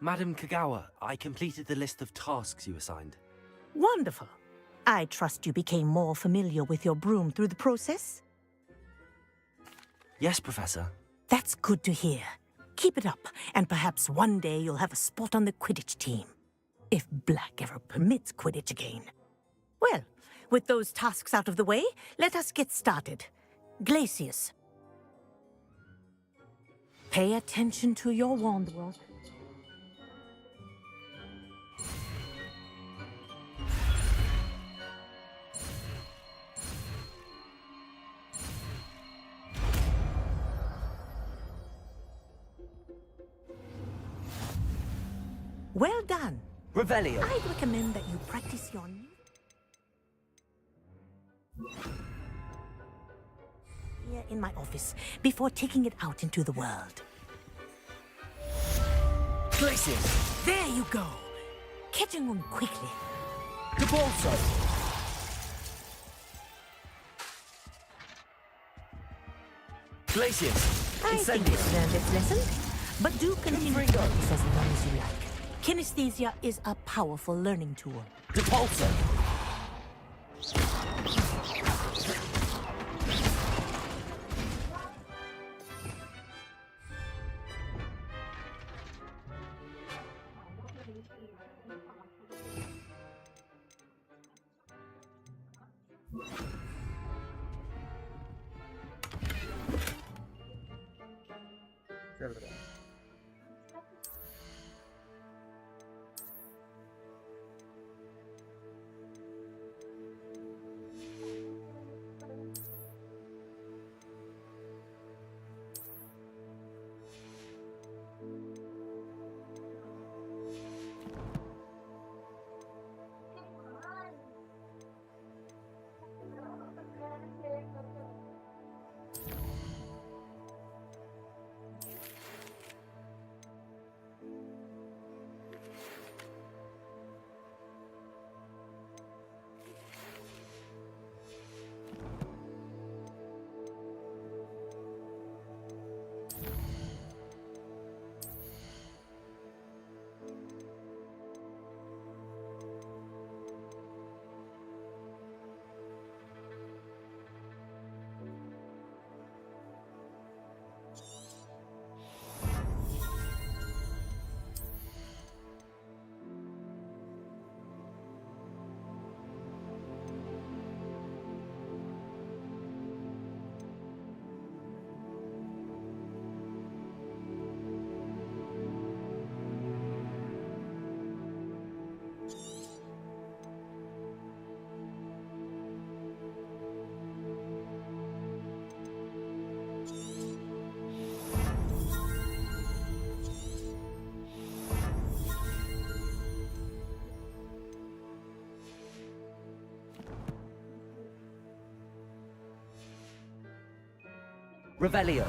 C: Madam Kagawa, I completed the list of tasks you assigned.
K: Wonderful. I trust you became more familiar with your broom through the process?
C: Yes, Professor.
K: That's good to hear. Keep it up, and perhaps one day you'll have a spot on the Quidditch team. If Black ever permits Quidditch again. Well, with those tasks out of the way, let us get started. Glacius. Pay attention to your wand work. Well done.
C: Revelio.
K: I'd recommend that you practice your new... here in my office before taking it out into the world.
C: Glacius.
K: There you go. Catching on quickly.
C: Depulso. Glacius.
K: I think it's learned its lesson, but do continue to practice as long as you like. Kinesthesia is a powerful learning tool.
C: Depulso.
A: चल रहा है
C: Revelio.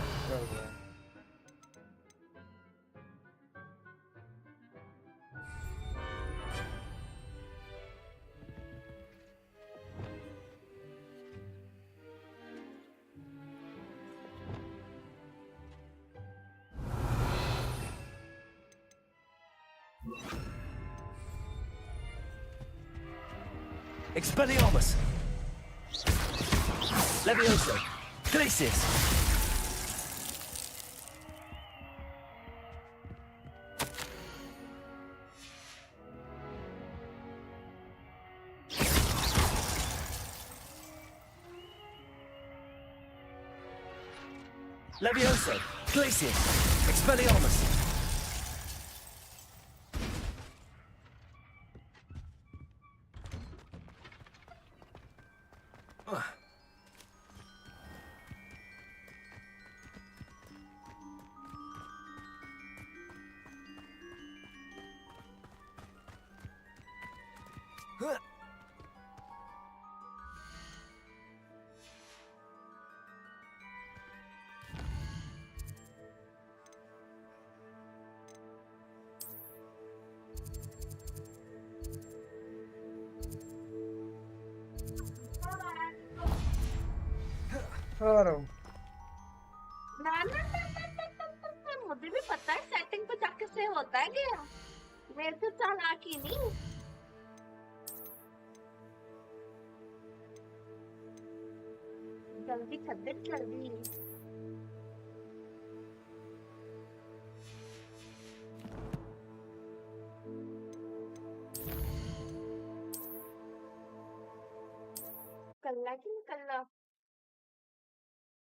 C: Expelliarmus! Levioso! Glacius! Levioso! Glacius! Expelliarmus!
I: मुझे भी पता है setting पे जाके से होता है क्या मेरे से चालाकी नहीं जल्दी खद्दे जल्दी कल्ला की